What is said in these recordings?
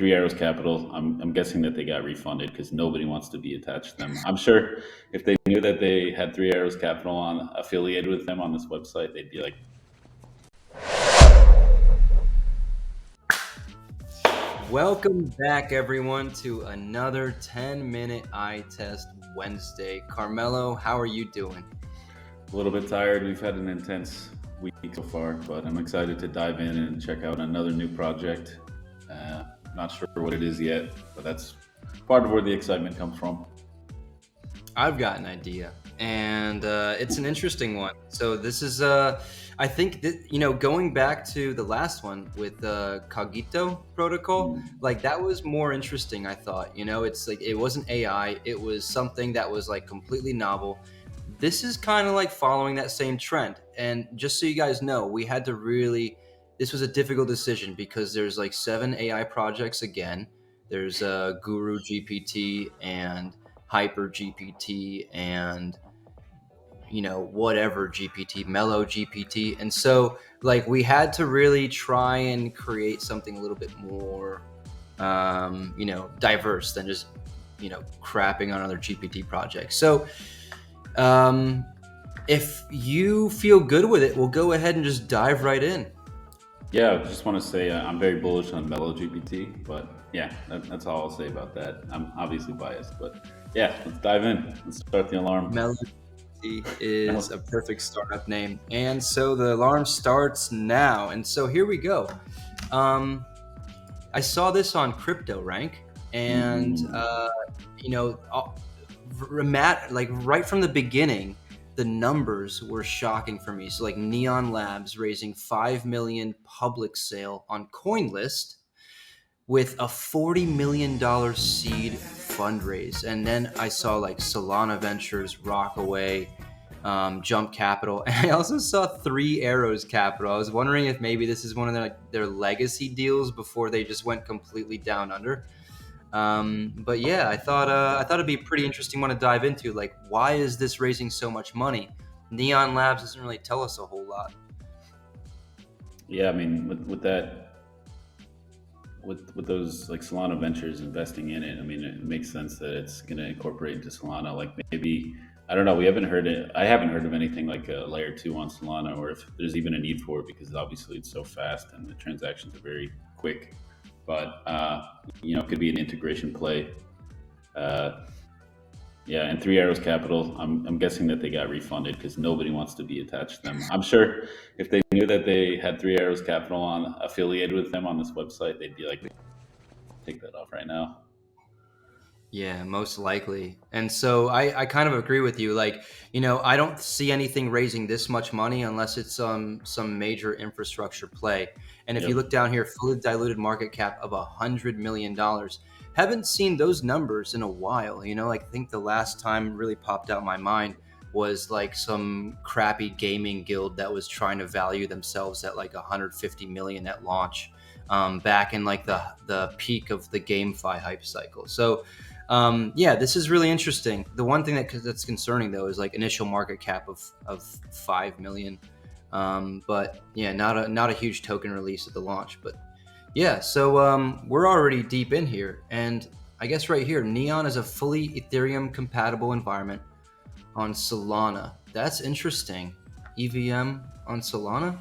Three Arrows Capital. I'm guessing that they got refunded because nobody wants to be attached to them. I'm sure if they knew that they had Three Arrows Capital on affiliated with them on this website, they'd be like, Welcome back, everyone, to another 10-minute eye test Wednesday. Carmelo, how are you doing? a little bit tired. We've had an intense week so far, but I'm excited to dive in and check out another new project. Not sure what it is yet, but that's part of where the excitement comes from. I've got an idea, and it's an interesting one. So this is, I think that, going back to the last one with the Cogito protocol, like that was more interesting, I thought. It's like it wasn't AI, it was something that was like completely novel. This is kind of like following that same trend. And just so you guys know, this was a difficult decision because there's like 7 AI projects again. There's Guru GPT and Hyper GPT and whatever GPT, Mellow GPT. And so like we had to really try and create something a little bit more diverse than just crapping on other GPT projects. So if you feel good with it, we'll go ahead and just dive right in. Yeah, I just want to say I'm very bullish on Mellow GPT, but yeah, that's all I'll say about that. I'm obviously biased, but yeah, let's dive in. Let's start the alarm. Mellow GPT is a perfect startup name. And so the alarm starts now. And so here we go. I saw this on CryptoRank, and like right from the beginning, the numbers were shocking for me. So like Neon Labs raising 5 million public sale on CoinList with a $40 million seed fundraise. And then I saw like Solana Ventures, Rockaway, Jump Capital. And I also saw Three Arrows Capital. I was wondering if maybe this is one of their legacy deals before they just went completely down under. But yeah, I thought it'd be a pretty interesting one to dive into. Like, why is this raising so much money? Neon Labs doesn't really tell us a whole lot. Yeah, I mean, with those like Solana Ventures investing in it, I mean, it makes sense that it's going to incorporate into Solana. Like maybe, I don't know, I haven't heard of anything like a layer 2 on Solana, or if there's even a need for it, because obviously it's so fast and the transactions are very quick. But it could be an integration play. Yeah, and Three Arrows Capital. I'm guessing that they got refunded because nobody wants to be attached to them. I'm sure if they knew that they had Three Arrows Capital on affiliated with them on this website, they'd be like, take that off right now. Yeah, most likely. And so I kind of agree with you. Like, I don't see anything raising this much money unless it's some major infrastructure play. And if you look down here, fully diluted market cap of $100 million. Haven't seen those numbers in a while. I think the last time really popped out in my mind was like some crappy gaming guild that was trying to value themselves at like 150 million at launch, back in like the peak of the GameFi hype cycle. So this is really interesting. The one thing that's concerning though is like initial market cap of 5 million. But yeah, not a huge token release at the launch. But yeah, so we're already deep in here, and I guess right here, Neon is a fully Ethereum compatible environment on Solana. That's interesting. EVM on Solana.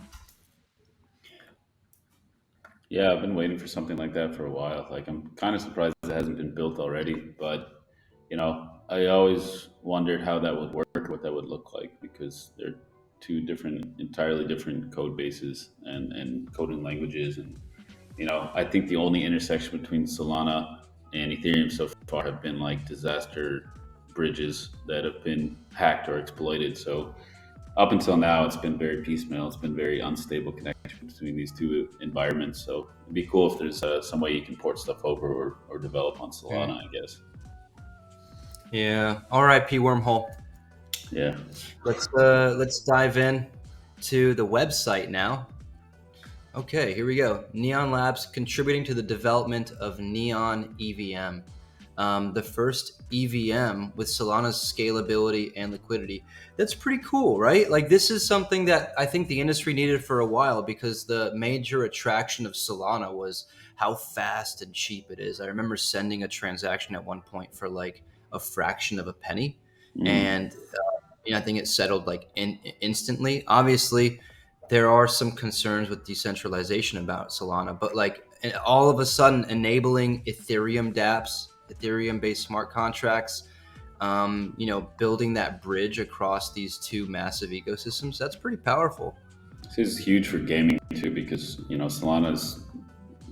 Yeah, I've been waiting for something like that for a while. Like, I'm kind of surprised it hasn't been built already. But I always wondered how that would work, what that would look like, because they're two entirely different code bases and coding languages. And I think the only intersection between Solana and Ethereum so far have been like disaster bridges that have been hacked or exploited. So up until now, it's been very piecemeal. It's been very unstable connection between these two environments. So it'd be cool if there's some way you can port stuff over or develop on Solana, I guess. Yeah. R.I.P. Wormhole. Yeah. Let's dive in to the website now. Okay, here we go. Neon Labs contributing to the development of Neon EVM, the first EVM with Solana's scalability and liquidity. That's pretty cool, right? Like, this is something that I think the industry needed for a while, because the major attraction of Solana was how fast and cheap it is. I remember sending a transaction at one point for like a fraction of a penny, Mm. and I think it settled like instantly. Obviously, there are some concerns with decentralization about Solana, but like all of a sudden enabling Ethereum dApps, Ethereum-based smart contracts, building that bridge across these two massive ecosystems, that's pretty powerful. This is huge for gaming too, because Solana's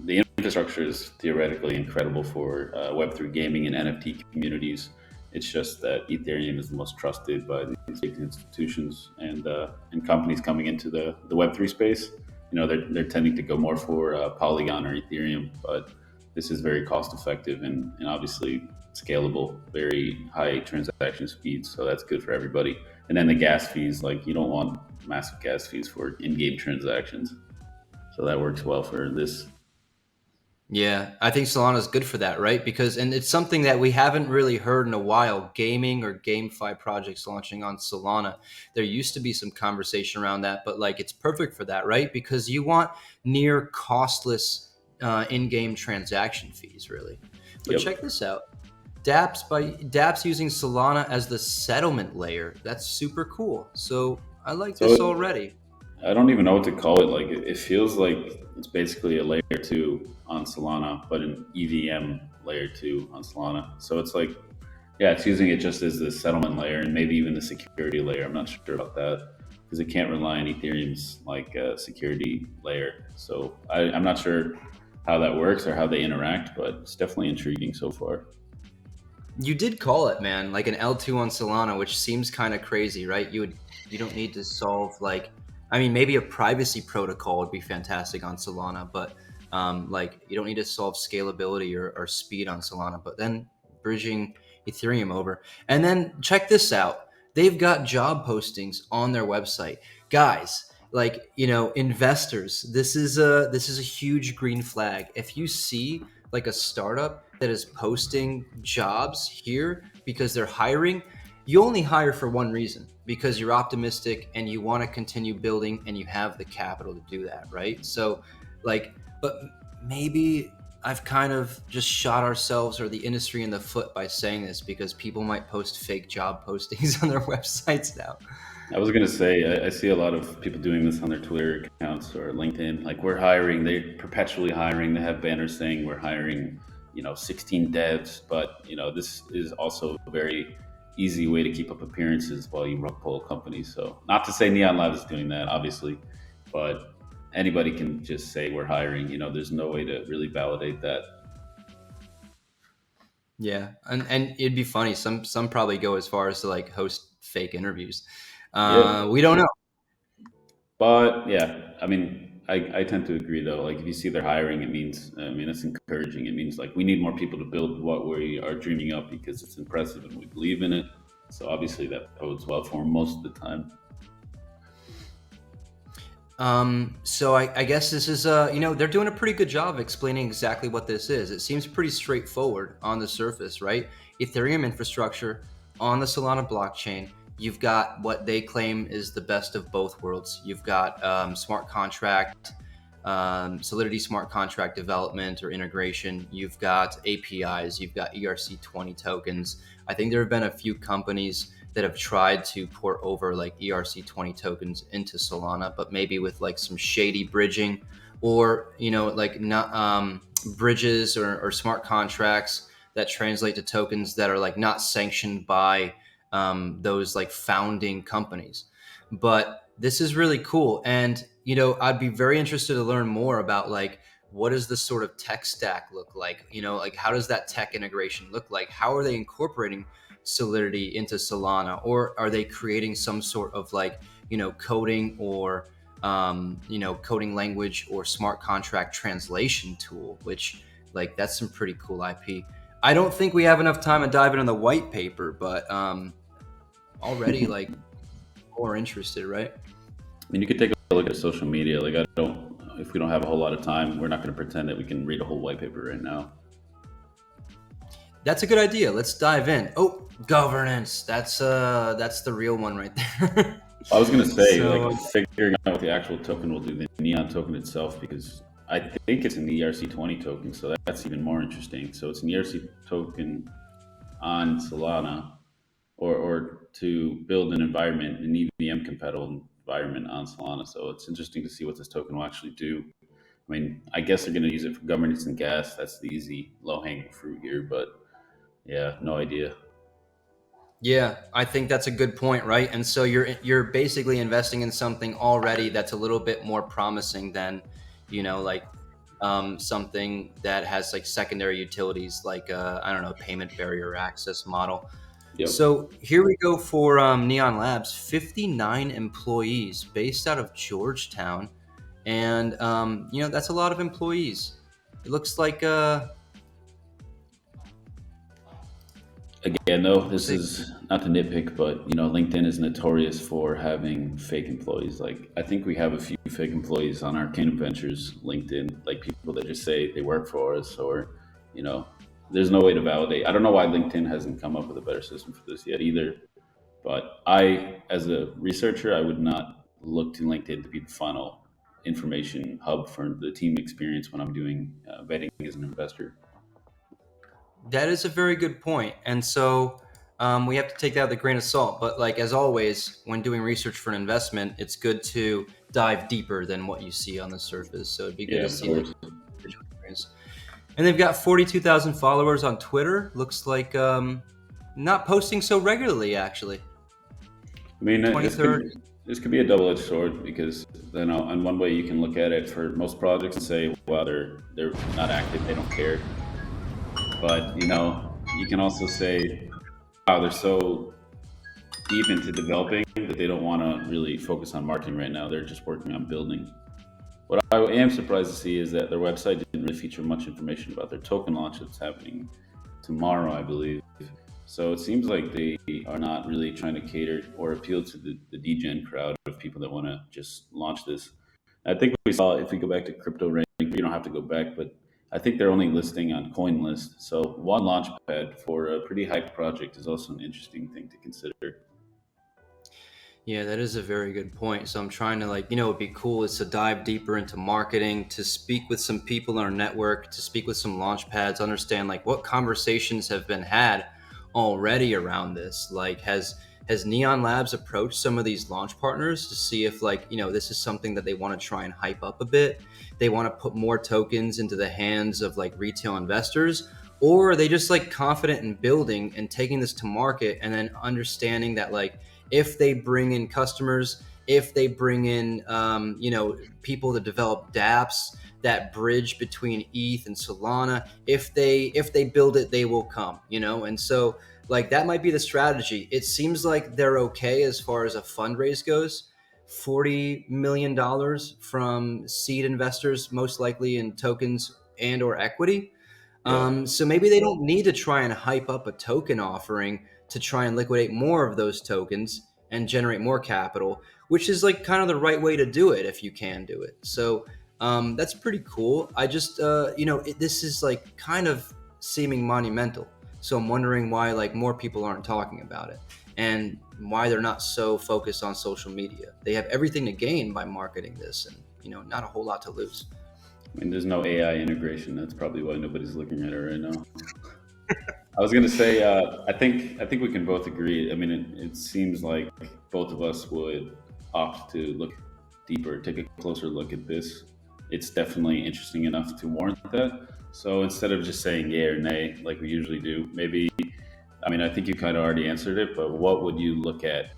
the infrastructure is theoretically incredible for Web3 gaming and NFT communities. It's just that Ethereum is the most trusted by these big institutions and companies coming into the Web3 space. They're tending to go more for Polygon or Ethereum, but this is very cost effective and obviously scalable, very high transaction speeds. So that's good for everybody. And then the gas fees, like you don't want massive gas fees for in-game transactions. So that works well for this. Yeah, I think Solana is good for that, right? And it's something that we haven't really heard in a while, gaming or GameFi projects launching on Solana. There used to be some conversation around that, but like it's perfect for that, right? Because you want near costless in-game transaction fees, really. But Yep. check this out. dApps using Solana as the settlement layer. That's super cool. So I like So this already. I don't even know what to call it. Like it feels like it's basically a layer two on Solana, but an EVM layer two on Solana. So it's like, yeah, it's using it just as the settlement layer and maybe even the security layer. I'm not sure about that because it can't rely on Ethereum's like security layer. So I'm not sure how that works or how they interact, but it's definitely intriguing so far. You did call it, man, like an L2 on Solana, which seems kind of crazy, right? You don't need to solve like, I mean, maybe a privacy protocol would be fantastic on Solana, but like you don't need to solve scalability or speed on Solana. But then bridging Ethereum over, and then check this out: they've got job postings on their website, guys. Like investors, this is a huge green flag. If you see like a startup that is posting jobs here because they're hiring, you only hire for one reason, because you're optimistic and you want to continue building and you have the capital to do that, right? So like, but maybe I've kind of just shot ourselves or the industry in the foot by saying this, because people might post fake job postings on their websites now. I was gonna say I see a lot of people doing this on their Twitter accounts or LinkedIn. Like we're hiring, they're perpetually hiring. They have banners saying we're hiring, 16 devs. But this is also a very easy way to keep up appearances while you rug pull companies. So not to say Neon Labs is doing that, obviously, but anybody can just say we're hiring. There's no way to really validate that. Yeah, and it'd be funny. Some probably go as far as to like host fake interviews. Yeah, We don't know. but yeah, I mean, I tend to agree though. Like if you see they're hiring, it means, I mean, it's encouraging. It means like we need more people to build what we are dreaming up because it's impressive and we believe in it. So obviously that bodes well for 'em most of the time. So I guess this is they're doing a pretty good job of explaining exactly what this is. It seems pretty straightforward on the surface, right? Ethereum infrastructure on the Solana blockchain. You've got what they claim is the best of both worlds. You've got smart contract, Solidity smart contract development or integration. You've got APIs. You've got ERC20 tokens. I think there have been a few companies that have tried to port over like ERC20 tokens into Solana, but maybe with like some shady bridging, or like not bridges or smart contracts that translate to tokens that are like not sanctioned by those like founding companies. But this is really cool, and I'd be very interested to learn more about like what does the sort of tech stack look like? Like how does that tech integration look like? How are they incorporating Solidity into Solana, or are they creating some sort of like coding or coding language or smart contract translation tool, which like that's some pretty cool IP. I don't think we have enough time to dive into the white paper, but already like more interested, right? I mean, you could take a look at social media. Like, I don't, if we don't have a whole lot of time, we're not going to pretend that we can read a whole white paper right now. That's a good idea. Let's dive in. Oh, governance. That's the real one right there. I was going to say, So like, figuring out what the actual token will do, the Neon token itself, because I think it's an ERC20 token, so that's even more interesting. So it's an ERC token on Solana, or to build an environment, an EVM compatible environment on Solana. So it's interesting to see what this token will actually do. I mean, I guess they're going to use it for governance and gas. That's the easy, low hanging fruit here. But yeah, no idea. Yeah, I think that's a good point, right? And so you're basically investing in something already that's a little bit more promising than, like something that has like secondary utilities, like I don't know, payment barrier access model. Yep. So here we go for Neon Labs, 59 employees based out of Georgetown, and that's a lot of employees. It looks like Again, though, this they, is not to nitpick, but LinkedIn is notorious for having fake employees. Like, I think we have a few fake employees on Arcanum Ventures LinkedIn, like people that just say they work for us, or you know, there's no way to validate. I don't know why LinkedIn hasn't come up with a better system for this yet either. But I, as a researcher, I would not look to LinkedIn to be the final information hub for the team experience when I'm doing vetting as an investor. That is a very good point. And so we have to take that with a grain of salt. But like as always, when doing research for an investment, it's good to dive deeper than what you see on the surface. So it'd be good Yeah, to of see like course. visual experience. And they've got 42,000 followers on Twitter. Looks like not posting so regularly, actually. I mean, this 23rd. could be a double edged sword because in one way you can look at it for most projects and say, well, they're not active, they don't care. But you can also say, wow, they're so deep into developing that they don't want to really focus on marketing right now. They're just working on building. What I am surprised to see is that their website didn't really feature much information about their token launch that's happening tomorrow, I believe. So it seems like they are not really trying to cater or appeal to the degen crowd of people that want to just launch this. I think we saw, if we go back to crypto rank, you don't have to go back, but I think they're only listing on CoinList. So one launch pad for a pretty hyped project is also an interesting thing to consider. Yeah, that is a very good point. So I'm trying to what'd be cool is to dive deeper into marketing, to speak with some people in our network, to speak with some launch pads, understand like what conversations have been had already around this. Like has Neon Labs approached some of these launch partners to see if this is something that they want to try and hype up a bit. They want to put more tokens into the hands of like retail investors, or are they just like confident in building and taking this to market and then understanding that like if they bring in customers, if they bring in people to develop dApps that bridge between ETH and Solana, if they build it, they will come, and so like that might be the strategy. It seems like they're okay as far as a fundraise goes. $40 million from seed investors, most likely in tokens and or equity. Yeah. So maybe they don't need to try and hype up a token offering to try and liquidate more of those tokens and generate more capital, which is like kind of the right way to do it if you can do it. So that's pretty cool. I just, this is like kind of seeming monumental. So I'm wondering why like more people aren't talking about it and why they're not so focused on social media. They have everything to gain by marketing this and, not a whole lot to lose. I mean, there's no AI integration. That's probably why nobody's looking at it right now. I was going to say, I think we can both agree. I mean, it seems like both of us would opt to look deeper, take a closer look at this. It's definitely interesting enough to warrant that. So instead of just saying yay or nay, like we usually do, maybe, I mean, I think you kind of already answered it, but what would you look at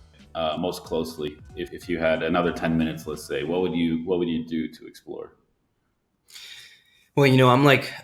most closely if you had another 10 minutes, let's say? What would you do to explore? Well,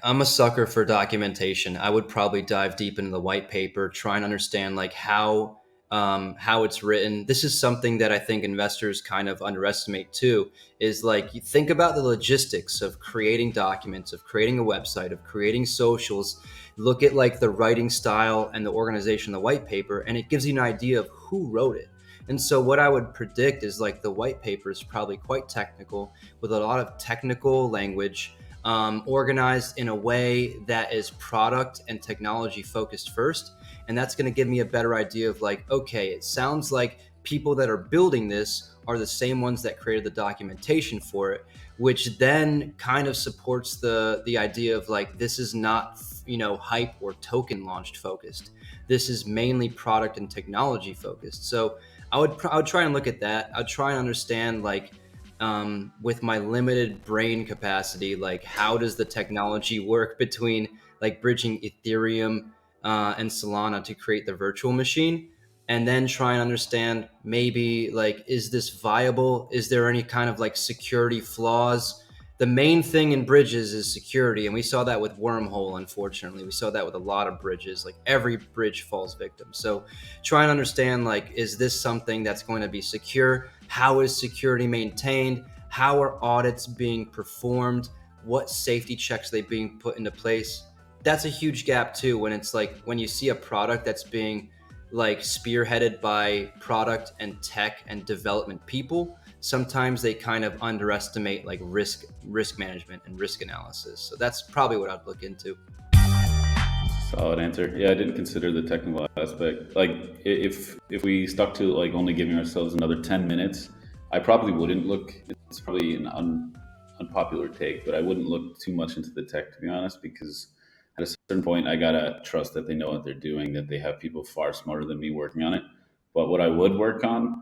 I'm a sucker for documentation. I would probably dive deep into the white paper, try and understand like how it's written. This is something that I think investors kind of underestimate too. Is like you think about the logistics of creating documents, of creating a website, of creating socials. Look at like the writing style and the organization of the white paper, and it gives you an idea of who wrote it. And so what I would predict is like the white paper is probably quite technical with a lot of technical language, organized in a way that is product and technology focused first. And that's going to give me a better idea of like, okay, it sounds like people that are building this are the same ones that created the documentation for it, which then kind of supports the idea of like, this is not, hype or token launched focused. This is mainly product and technology focused. So I would try and look at that. I'd try and understand, like, with my limited brain capacity, like, how does the technology work between like bridging Ethereum and Solana to create the virtual machine, and then try and understand, maybe, like, is this viable? Is there any kind of like security flaws? The main thing in bridges is security, and we saw that with Wormhole. Unfortunately, we saw that with a lot of bridges. Like, every bridge falls victim. So try and understand, like, is this something that's going to be secure? How is security maintained? How are audits being performed? What safety checks are they being put into place? That's a huge gap too, when it's like, when you see a product that's being like spearheaded by product and tech and development people, sometimes they kind of underestimate like risk management and risk analysis. So that's probably what I'd look into. Solid answer. Yeah, I didn't consider the technical aspect. Like, if we stuck to like only giving ourselves another 10 minutes, I probably wouldn't look. It's probably an unpopular take, but I wouldn't look too much into the tech, to be honest, because at a certain point, I gotta trust that they know what they're doing, that they have people far smarter than me working on it. But what I would work on,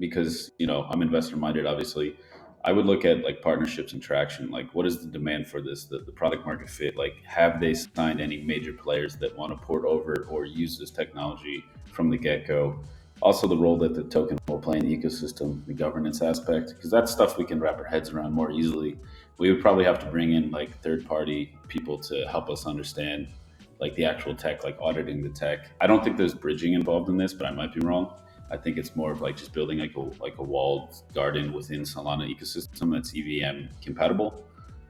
because I'm investor minded, obviously, I would look at like partnerships and traction. Like, what is the demand for this? The product market fit. Like, have they signed any major players that want to port over or use this technology from the get go? Also, the role that the token will play in the ecosystem, the governance aspect, because that's stuff we can wrap our heads around more easily. We would probably have to bring in like third party people to help us understand like the actual tech, like auditing the tech. I don't think there's bridging involved in this, but I might be wrong. I think it's more of like just building like a walled garden within Solana ecosystem that's EVM compatible.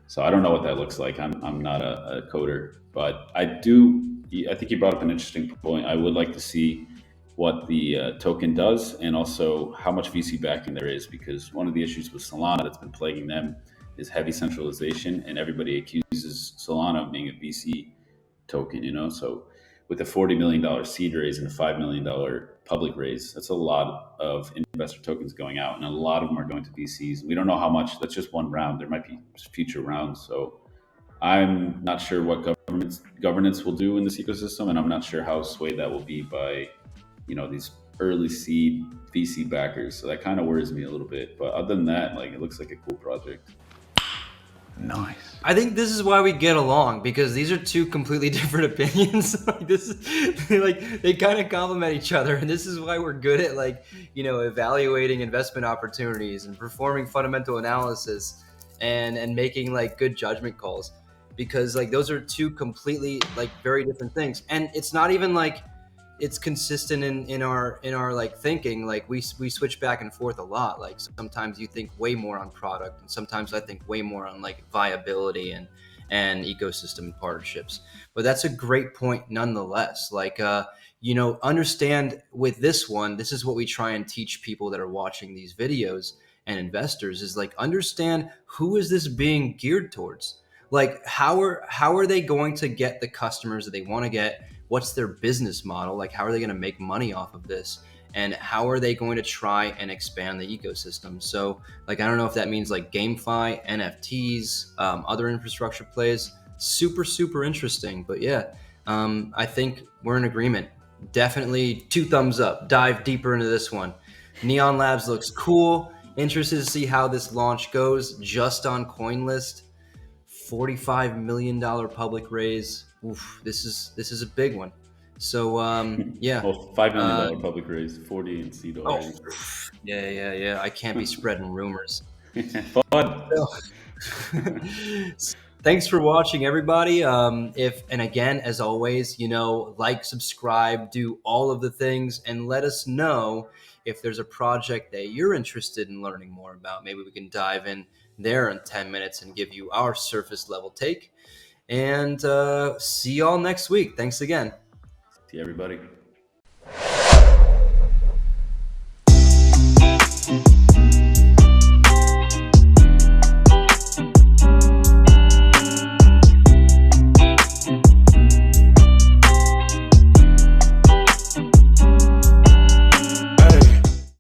So I don't know what that looks like. I'm not a coder, but I do. I think you brought up an interesting point. I would like to see what the token does, and also how much VC backing there is, because one of the issues with Solana that's been plaguing them is heavy centralization, and everybody accuses Solana of being a VC token, So with a $40 million seed raise and a $5 million public raise, that's a lot of investor tokens going out, and a lot of them are going to VCs. We don't know how much. That's just one round. There might be future rounds. So I'm not sure what governance will do in this ecosystem, and I'm not sure how swayed that will be by these early seed VC backers. So that kind of worries me a little bit. But other than that, like, it looks like a cool project. Nice. I think this is why we get along, because these are two completely different opinions. Like, this is like, they kind of complement each other, and this is why we're good at, like, evaluating investment opportunities and performing fundamental analysis and making like good judgment calls, because like those are two completely like very different things. And it's not even like it's consistent in our like thinking. Like, we switch back and forth a lot. Like, sometimes you think way more on product, and sometimes I think way more on like viability and ecosystem and partnerships. But that's a great point nonetheless. Like, understand, with this one, this is what we try and teach people that are watching these videos and investors, is like, understand, who is this being geared towards? Like, how are they going to get the customers that they want to get? What's their business model? Like, how are they going to make money off of this? And how are they going to try and expand the ecosystem? So, like, I don't know if that means like GameFi, NFTs, other infrastructure plays. Super, super interesting. But yeah, I think we're in agreement. Definitely 2 thumbs up. Dive deeper into this one. Neon Labs looks cool. Interested to see how this launch goes. Just on CoinList, $45 million public raise. Oof, this is a big one. So yeah. Well, $5 million public raise, 40 in seed Oh, already. yeah. I can't be spreading rumors. Fun. Thanks for watching, everybody. If, and again, as always, like, subscribe, do all of the things, and let us know if there's a project that you're interested in learning more about. Maybe we can dive in there in 10 minutes and give you our surface level take. And see y'all next week. Thanks again. See everybody.